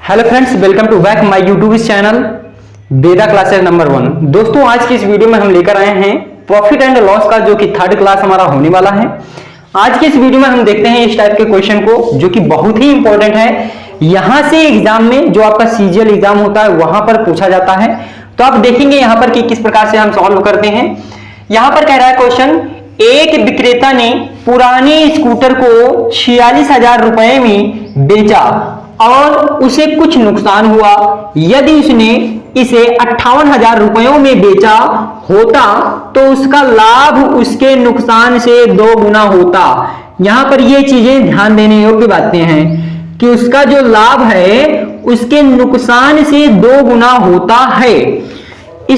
Hello friends, welcome to back my YouTube channel Veda classes number 1। दोस्तों, आज की इस वीडियो में हम लेकर आए हैं प्रॉफिट एंड लॉस का जो कि थर्ड क्लास हमारा होने वाला है। आज के इस वीडियो में हम देखते हैं इस टाइप के क्वेश्चन को जो कि बहुत ही इंपॉर्टेंट है। यहां से एग्जाम में जो आपका सीजीएल एग्जाम होता है वहां पर पूछा जाता है। तो आप देखेंगे यहां पर कि किस प्रकार से हम सॉल्व करते हैं। यहां पर कह रहा है क्वेश्चन, एक विक्रेता ने पुराने स्कूटर को 46,000 रुपए में बेचा और उसे कुछ नुकसान हुआ। यदि उसने इसे 58,000 रुपयों में बेचा होता तो उसका लाभ उसके नुकसान से 2 गुना होता। यहां पर ये चीजें ध्यान देने योग्य बातें हैं कि उसका जो लाभ है उसके नुकसान से 2 गुना होता है।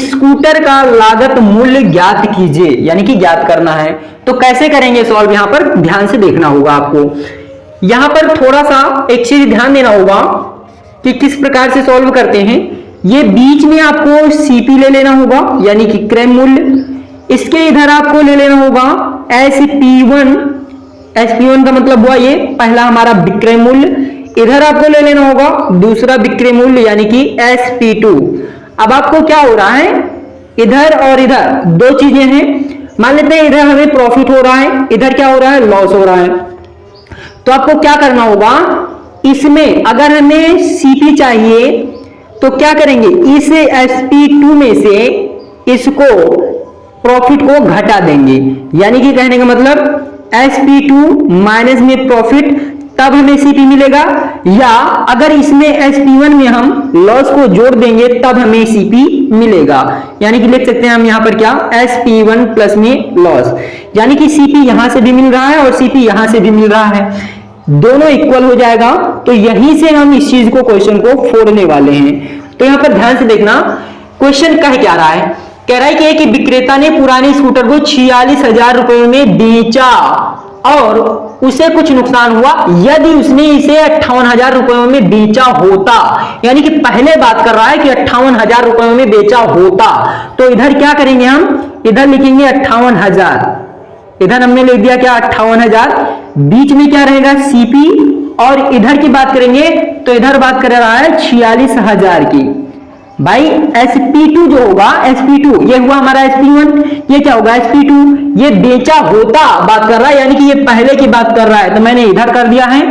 स्कूटर का लागत मूल्य ज्ञात कीजिए, यानी कि ज्ञात करना है। तो कैसे करेंगे सॉल्व, यहां पर ध्यान से देखना होगा आपको। यहां पर थोड़ा सा एक चीज ध्यान देना होगा कि किस प्रकार से सॉल्व करते हैं। ये बीच में आपको सीपी ले लेना होगा, यानी कि क्रय मूल्य। इसके इधर आपको ले लेना होगा एसपी1। एसपी1 का मतलब हुआ ये पहला हमारा विक्रय मूल्य। इधर आपको ले लेना होगा दूसरा विक्रय मूल्य, यानी कि एसपी2। अब आपको क्या हो रहा है, इधर और इधर दो चीजें हैं। मान लेते हैं इधर हमें प्रॉफिट हो रहा है, इधर क्या हो रहा है, लॉस हो रहा है। तो आपको क्या करना होगा, इसमें अगर हमें सीपी चाहिए तो क्या करेंगे, इस एसपी2 में से इसको प्रॉफिट को घटा देंगे। यानी कि कहने का मतलब एसपी2 माइनस में प्रॉफिट, तब हमें सीपी मिलेगा। या अगर इसमें एसपी1 में हम लॉस को जोड़ देंगे तब हमें सीपी मिलेगा। यानी कि लिख सकते हैं हम यहां पर क्या, एसपी1 प्लस में लॉस। यानी कि सीपी यहां से भी मिल रहा है और सीपी यहां से भी मिल रहा है, दोनों इक्वल हो जाएगा। तो यहीं से हम इस चीज को, क्वेश्चन को फोड़ने वाले हैं। तो यहां पर ध्यान से देखना, क्वेश्चन कह क्या रहा है। कह रहा है कि विक्रेता ने पुराने स्कूटर को 46,000 रुपए में बेचा और उसे कुछ नुकसान हुआ यदि उसने इसे 58,000 रुपयों में बेचा होता। यानी कि पहले बात कर रहा है कि 58,000 रुपयों में बेचा होता। तो इधर क्या करेंगे, हम इधर लिखेंगे 58,000। इधर हमने लिख दिया क्या, 58,000। बीच में क्या रहेगा, सीपी। और इधर की बात करेंगे तो इधर बात कर रहा है 46,000 की। भाई SP2 जो होगा, SP2 ये हुआ हमारा SP1, ये क्या होगा SP2। ये बेचा होता बात कर रहा है, यानी कि ये पहले की बात कर रहा है तो मैंने इधर कर दिया है।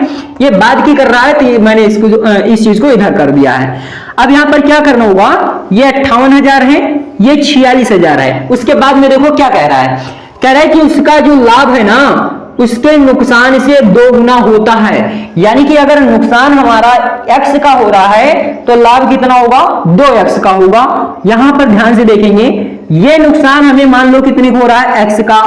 ये बाद की कर रहा है तो मैंने इस चीज को इधर कर दिया है। अब यहां पर क्या करना होगा, ये 58,000 है, ये 46,000 है। उसके बाद में देखो क्या कह रहा है, कह रहा है कि उसका जो लाभ है ना उसके नुकसान से 2 गुना होता है। यानी कि अगर नुकसान हमारा x का हो रहा है तो लाभ कितना होगा, 2x का होगा। यहां पर ध्यान से देखेंगे, ये नुकसान हमें मान लो कितने को हो रहा है, x का।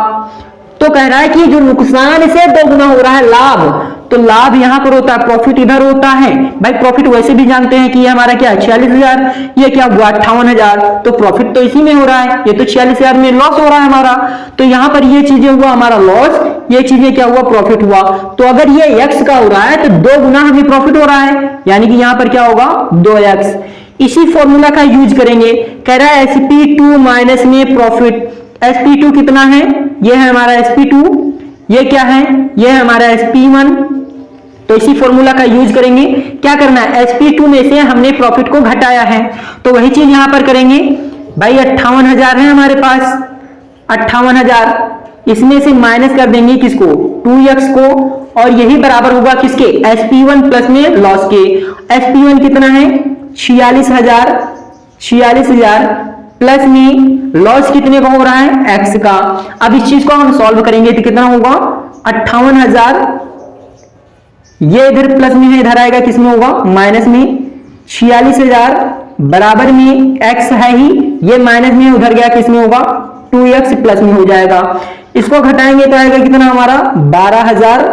तो कह रहा है कि जो नुकसान से 2 गुना हो रहा है लाभ, तो लाभ यहां पर होता है, प्रॉफिट इधर होता है। भाई प्रॉफिट वैसे भी जानते हैं कि ये हमारा क्या है 46,000, ये क्या हुआ 58,000। तो प्रॉफिट तो इसी में हो रहा है, ये तो 46,000 में लॉस हो रहा है हमारा। तो यहां पर ये चीजें हुआ हमारा लॉस, ये चीजें क्या हुआ, प्रॉफिट हुआ। तो अगर ये x का हो रहा है तो 2 गुना हमें प्रॉफिट हो रहा है, यानी कि यहां पर क्या होगा 2x। इसी फॉर्मूला का यूज करेंगे। कह रहा है SP2 माइनस में प्रॉफिट। SP2 कितना है, ये है हमारा SP2, ये क्या है, ये है हमारा SP1। तो इसी फॉर्मूला का यूज करेंगे। क्या करना है, SP2 में से हमने प्रॉफिट को घटाया है तो वही चीज यहां पर करेंगे। भाई 58,000 है हमारे पास, 58,000 इसमें से माइनस कर देंगे किसको, 2x को। और यही बराबर होगा किसके, SP1 प्लस में लॉस के। SP1 कितना है 46,000, 46,000 प्लस में लॉस कितने का हो रहा है, x का। अब इस चीज को हम सॉल्व करेंगे तो कितना होगा, 58,000। ये इधर प्लस में है, इधर आएगा किसमें होगा, माइनस में। 46,000 बराबर में x है ही, ये माइनस में उधर गया किसमें होगा, 2x प्लस में हो जाएगा। इसको घटाएंगे तो आएगा कितना हमारा 12,000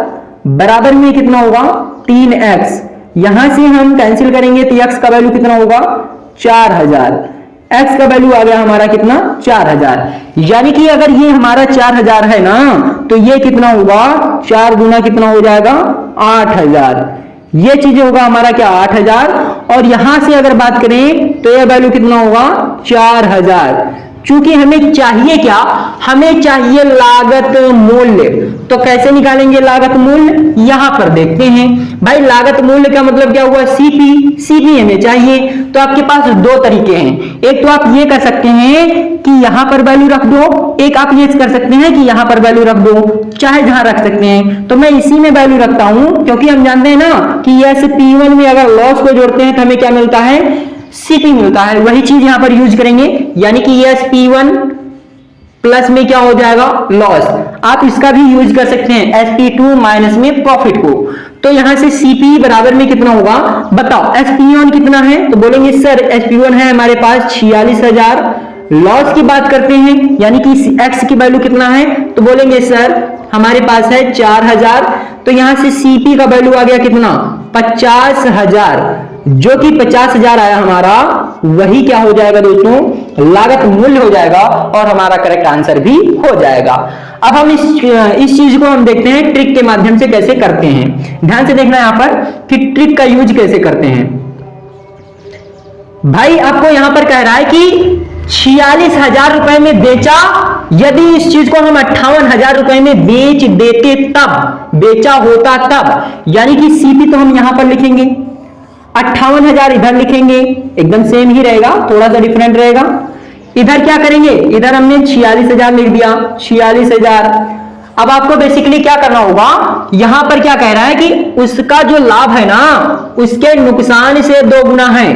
बराबर में कितना होगा 3x। यहां से हम कैंसिल करेंगे तो x का वैल्यू कितना होगा 4,000। x का वैल्यू आ गया हमारा कितना 4,000। यानी कि अगर ये हमारा 4,000 है ना तो ये कितना होगा, 4 गुना कितना हो जाएगा 8,000। ये चीज होगा हमारा क्या 8,000। और यहां से अगर बात करें तो ये वैल्यू कितना होगा 4,000। चूंकि हमें चाहिए क्या, हमें चाहिए लागत मूल्य। तो कैसे निकालेंगे लागत मूल्य, यहां पर देखते हैं। भाई लागत मूल्य का मतलब क्या हुआ, सीपी, सीपी हमें चाहिए। तो आपके पास दो तरीके हैं, एक तो आप ये कर सकते हैं कि यहां पर वैल्यू रख दो, एक आप ये कर सकते हैं कि यहां पर वैल्यू रख दो, चाहे जहां रख सकते हैं। तो मैं इसी में वैल्यू रखता हूं, क्योंकि हम जानते हैं ना कि SP1 में अगर लॉस को जोड़ते हैं तो हमें क्या मिलता है, सीपी मिलता है। वही चीज यहां पर यूज करेंगे, यानी कि SP1 प्लस में क्या हो जाएगा, लॉस। आप इसका भी यूज कर सकते हैं SP2 माइनस में प्रॉफिट को। तो यहां से सीपी बराबर में कितना होगा, बताओ। SP1 कितना है, तो बोलेंगे सर SP1 है हमारे पास 46,000। लॉस की बात करते हैं, यानी कि एक्स की वैल्यू कितना है, तो बोलेंगे सर हमारे पास है 4,000। तो यहां से सीपी का वैल्यू आ गया कितना, 50,000, जो कि 50,000 आया हमारा, वही क्या हो जाएगा दोस्तों, लागत मूल्य हो जाएगा, और हमारा करेक्ट आंसर भी हो जाएगा। अब हम इस चीज को हम देखते हैं ट्रिक के माध्यम से कैसे करते हैं। ध्यान से देखना यहां पर कि ट्रिक का यूज कैसे करते हैं। भाई आपको यहां पर कह रहा है कि 46,000 रुपए में बेचा, यदि इस चीज को हम 58,000 रुपए में बेच देते तब, बेचा होता तब, यानी कि सीपी तो हम यहां पर लिखेंगे, 58,000 इधर लिखेंगे, एकदम सेम ही रहेगा, थोड़ा सा डिफरेंट रहेगा। इधर क्या करेंगे, इधर हमने 46,000 लिख दिया, 46,000। अब आपको बेसिकली क्या करना होगा, यहां पर क्या कह रहा है कि उसका जो लाभ है ना, उसके नुकसान से 2 गुना है,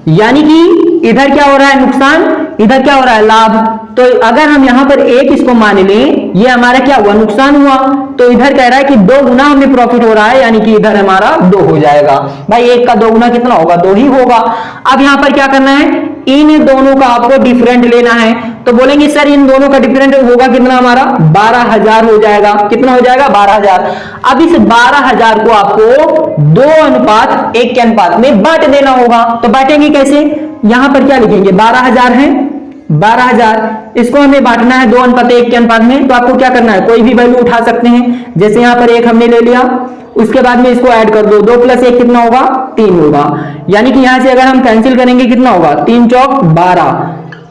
यानी कि इधर क्या हो रहा है, नुकसान, इधर क्या हो रहा है, लाभ। तो अगर हम यहां पर एक इसको मान लें, ये हमारा क्या हुआ, नुकसान हुआ, तो इधर कह रहा है कि 2 गुना हमें प्रॉफिट हो रहा है, यानी कि इधर हमारा 2 हो जाएगा। भाई 1 का 2 गुना कितना होगा, 2 ही होगा। अब यहां पर क्या करना है, इन दोनों का आपको डिफरेंट लेना है। तो बोलेंगे सर इन दोनों का डिफरेंट होगा कितना, हमारा 12,000 हो जाएगा। कितना हो जाएगा, 12,000। अब इस 12,000 को आपको 2:1 के अनुपात में बांट देना होगा। तो बांटेंगे कैसे, यहां पर क्या लिखेंगे, 12,000 है, 12,000 इसको हमें बांटना है 2:1 के अनुपात में। तो आपको क्या करना है, कोई भी वैल्यू उठा सकते हैं, जैसे यहां पर 1 हमने ले लिया, उसके बाद में इसको ऐड कर दो, 2 + 1 कितना होगा, 3 होगा। यानी कि यहां से अगर हम कैंसिल करेंगे कितना होगा, 3 चौक 12।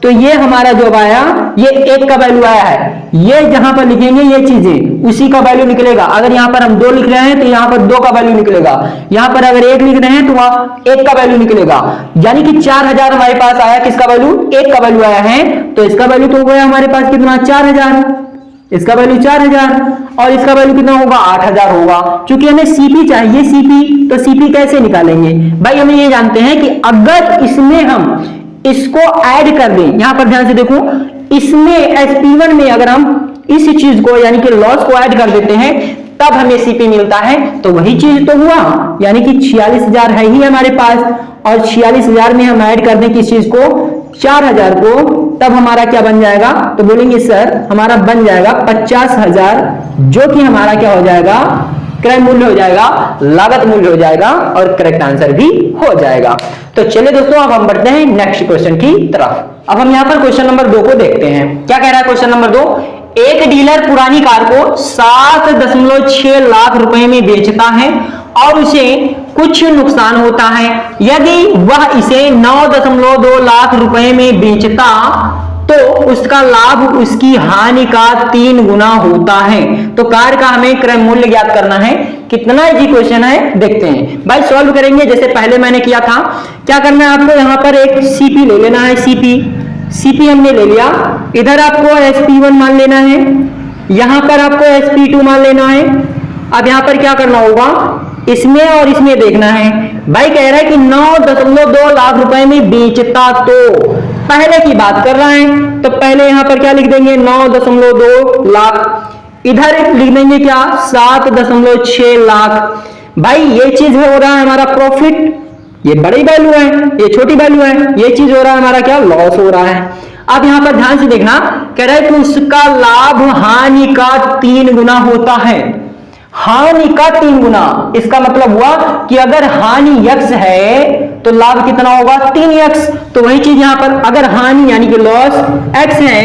तो ये हमारा जो आया, ये 1 का वैल्यू आया है। ये जहां पर लिखेंगे ये चीजें, उसी का वैल्यू निकलेगा। अगर यहां पर हम 2 लिख रहे हैं तो यहां पर 2 का वैल्यू निकलेगा, यहां पर अगर 1 लिख रहे हैं तो वहां 1 का वैल्यू निकलेगा। यानी कि 4,000 हमारे पास आया, किसका वैल्यू, 1 का वैल्यू आया है। तो इसका वैल्यू तो हो गया हमारे पास कितना, 4,000, इसका वैल्यू 4,000, और इसका वैल्यू कितना होगा, 8,000 होगा। क्योंकि हमें सीपी चाहिए, सीपी, तो सीपी कैसे निकालेंगे भाई, हम ये जानते हैं कि अगर इसमें हम इसको ऐड कर दें, यहां पर ध्यान से देखो, इसमें SP1 में अगर हम इस चीज को यानी कि लॉस को ऐड कर देते हैं तब हमें सीपी मिलता है। तो वही चीज तो हुआ, यानी कि 46,000 है ही हमारे पास, और 46,000 में हम ऐड कर दें किस चीज को, 4,000 को, तब हमारा क्या बन जाएगा, तो बोलेंगे सर हमारा बन जाएगा 50,000, जो कि हमारा क्या हो जाएगा, क्रय मूल्य हो जाएगा, लागत मूल्य हो जाएगा, और करेक्ट आंसर भी हो जाएगा। तो चलिए दोस्तों अब हम बढ़ते हैं नेक्स्ट क्वेश्चन की तरफ। अब हम यहां पर क्वेश्चन नंबर 2 को देखते हैं। क्या कह रहा है क्वेश्चन नंबर 2, एक डीलर पुरानी कार को 7.6 लाख रुपए में बेचता है और उसे कुछ नुकसान होता है। यदि वह इसे 9.2 लाख रुपए में बेचता तो उसका लाभ उसकी हानि का 3 गुना होता है। तो कार का हमें क्रय मूल्य ज्ञात करना है। कितना इजी क्वेश्चन है, देखते हैं भाई। सॉल्व करेंगे जैसे पहले मैंने किया था। क्या करना है आपको, यहां पर एक सीपी ले लेना है, सीपी हमने ले लिया। इधर आपको SP1 मान लेना है, यहां पर आपको SP2 मान लेना है। अब यहां पर क्या करना होगा, इसमें और इसमें देखना है। भाई कह रहा है कि 9.2 लाख रुपए में बेचता, तो पहले की बात कर रहा है, तो पहले यहां पर क्या लिख देंगे, 9.2 लाख। इधर लिख देंगे क्या, 7.6 लाख। भाई ये चीज हो रहा है हमारा प्रॉफिट, ये बड़ी वैल्यू है, ये छोटी वैल्यू है। ये चीज हो रहा है हमारा क्या, लॉस हो रहा है। अब यहां पर ध्यान से देखना, कह रहा है कि उसका लाभ हानि का 3 गुना होता है। हानि का 3 गुना, इसका मतलब हुआ कि अगर हानि x है तो लाभ कितना होगा, 3x। तो वही चीज यहां पर, अगर हानि यानी कि लॉस x है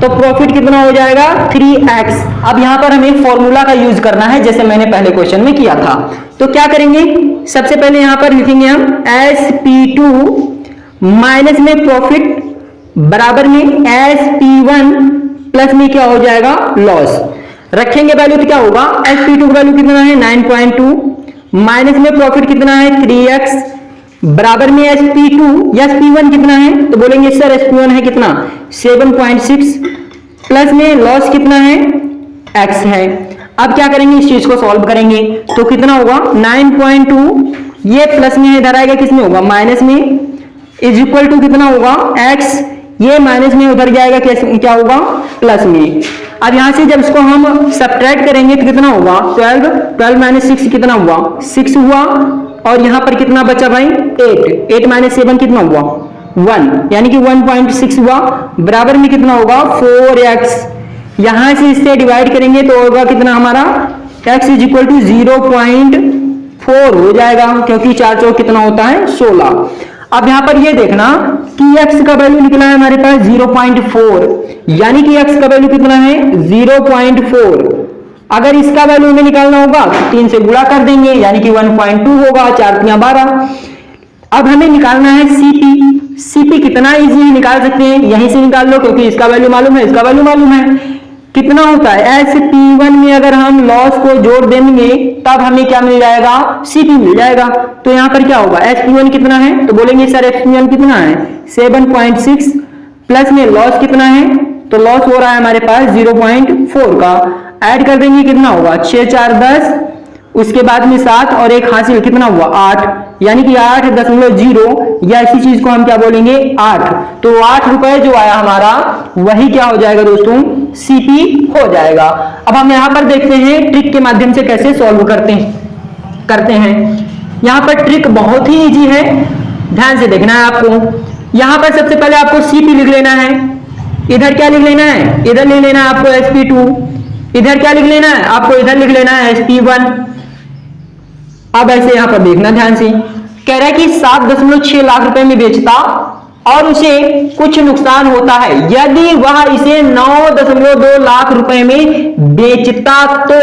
तो प्रॉफिट कितना हो जाएगा, 3x। अब यहां पर हमें फॉर्मूला का यूज करना है, जैसे मैंने पहले क्वेश्चन में किया था। तो क्या करेंगे, सबसे पहले यहां पर लिखेंगे हम SP2 माइनस में प्रॉफिट बराबर में SP1 प्लस में क्या हो जाएगा, लॉस। रखेंगे वैल्यू तो क्या होगा, SP2 का वैल्यू कितना है 9.2, माइनस में प्रॉफिट कितना है 3x, बराबर में SP2 या SP1 कितना है, तो बोलेंगे सर SP1 है कितना 7.6, प्लस में लॉस कितना है x है। अब क्या करेंगे, इस चीज को सॉल्व करेंगे तो कितना होगा 9.2, ये प्लस में इधर आएगा, किसमें होगा माइनस में, इज इक्वल टू कितना होगा x, ये माइनस में उधर जाएगा, क्या होगा प्लस में। अब यहां से जब इसको हम सब्ट्रैक्ट करेंगे तो कितना होगा 12 माइनस 6 कितना हुआ 6 हुआ, और यहां पर कितना बचा भाई 8 माइनस 7 कितना हुआ 1, यानी कि 1.6 हुआ, बराबर में कितना होगा 4x, यहां से इससे डिवाइड करेंगे तो होगा कितना हमारा x इज इक्वल टू 0.4 हो जाएगा, क्योंकि 4 चौक कितना होता है 16। अब यहां पर ये देखना कि x का वैल्यू निकला है हमारे पास 0.4, यानी कि x का वैल्यू कितना है 0.4। अगर इसका वैल्यू हमें निकालना होगा तो 3 से गुणा कर देंगे, यानी कि 1.2 होगा, 4 × 12। अब हमें निकालना है CP कितना इजी है निकाल सकते हैं, यहीं से निकाल लो, क्योंकि इसका वैल्यू मालूम है, इसका वैल्यू मालूम है। कितना होता है SP1 में अगर हम लॉस को जोड़ देंगे तब हमें क्या मिल जाएगा CP मिल जाएगा। तो यहां पर क्या होगा SP1 कितना है, तो बोलेंगे सर SP1 कितना है 7.6, प्लस में लॉस कितना है, तो लॉस हो रहा है हमारे पास 0.4 का, ऐड कर देंगे कितना होगा 6 4 10, उसके बाद में 7 और 1 हासिल कितना हुआ 8, यानी कि 8.0, या इसी चीज को हम क्या बोलेंगे 8। तो 8 रुपए जो आया हमारा वही क्या हो जाएगा दोस्तों CP हो जाएगा। अब हम यहां पर देखते हैं ट्रिक के माध्यम से कैसे सॉल्व करते हैं। यहां पर ट्रिक बहुत ही इजी है, ध्यान से देखना है आपको। यहां पर सबसे पहले आपको CP लिख लेना है, इधर क्या लिख लेना है, इधर लिख लेना है आपको SP2, इधर क्या लिख लेना है आपको, इधर लिख लेना है SP1। अब ऐसे यहां पर देखना ध्यान से, कह रहा है कि 7.6 लाख रुपए में बेचता और उसे कुछ नुकसान होता है यदि वह इसे 9.2 लाख रुपए में बेचता, तो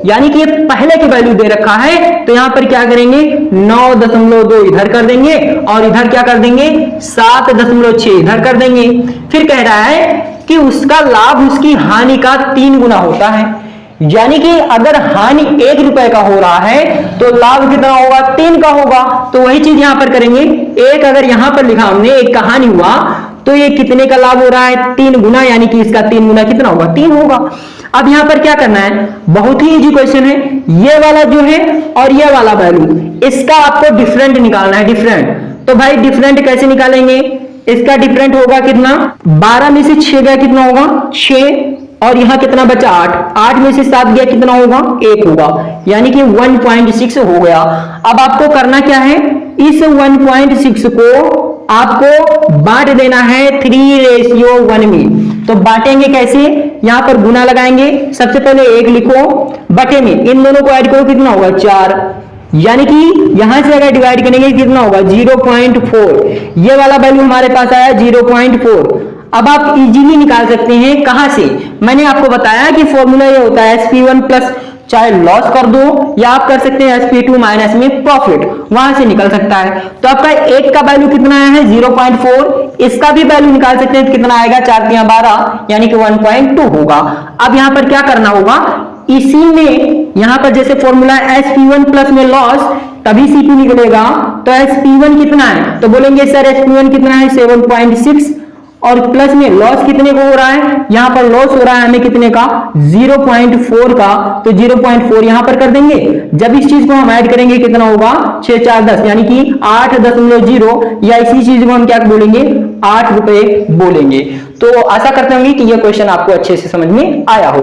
यानी कि ये पहले की वैल्यू दे रखा है, तो यहां पर क्या करेंगे 9.2 इधर कर देंगे और इधर क्या कर देंगे 7.6 इधर कर देंगे। फिर कह रहा है कि उसका लाभ उसकी हानि का 3 गुना होता है, यानी कि अगर हानि 1 रुपए का हो रहा है तो लाभ कितना होगा 3 का होगा। तो वही चीज यहां पर करेंगे, एक अगर यहां पर लिखा हमने एक का हानि हुआ तो ये कितने का लाभ हो रहा है 3 गुना, यानी कि इसका 3 गुना कितना होगा 3 होगा। अब यहां पर क्या करना है, बहुत ही इजी क्वेश्चन है, ये वाला जो है और ये वाला वैल्यू इसका आपको डिफरेंट निकालना है, डिफरेंट। तो भाई डिफरेंट कैसे निकालेंगे, इसका डिफरेंट होगा कितना 12 में से 6 गया कितना होगा 6, और यहां कितना बचा 8 में से 7 गया कितना होगा 1 होगा, यानी कि 1.6 हो गया। अब आपको करना क्या है, इस 1.6 को आपको बांट देना है 3:1 में। तो बांटेंगे कैसे, यहां पर गुना लगाएंगे, सबसे पहले 1 लिखो, बटे में इन दोनों को ऐड करो कितना होगा 4, यानी कि यहां से अगर डिवाइड करेंगे कितना होगा 0.4, ये वाला वैल्यू हमारे पास आया 0.4। अब आप इजीली निकाल सकते हैं, कहां से, मैंने आपको बताया कि फॉर्मूला ये होता है SP1 प्लस, चाहे लॉस कर दो या आप कर सकते हैं SP2 माइनस में प्रॉफिट, वहां से निकल सकता है। तो आपका 1 का वैल्यू कितना आया है 0.4, इसका भी वैल्यू निकाल सकते हैं, कितना आएगा 4 × 12, यानी कि 1.2 होगा। अब यहां पर क्या करना होगा, इसी में यहां पर जैसे फॉर्मूला SP1 प्लस में लॉस तभी CP निकलेगा, तो SP1 कितना है, तो बोलेंगे सर SP1 कितना है 7.6, और प्लस में लॉस कितने को हो रहा है, यहां पर लॉस हो रहा है हमें कितने का 0.4 का, तो 0.4 यहां पर कर देंगे। जब इस चीज को हम ऐड करेंगे कितना होगा 6 4 10, यानी कि 8.0, या इसी चीज को हम क्या बोलेंगे 8 रुपए बोलेंगे। तो आशा करते होंगे कि यह क्वेश्चन आपको अच्छे से समझ में आया हो।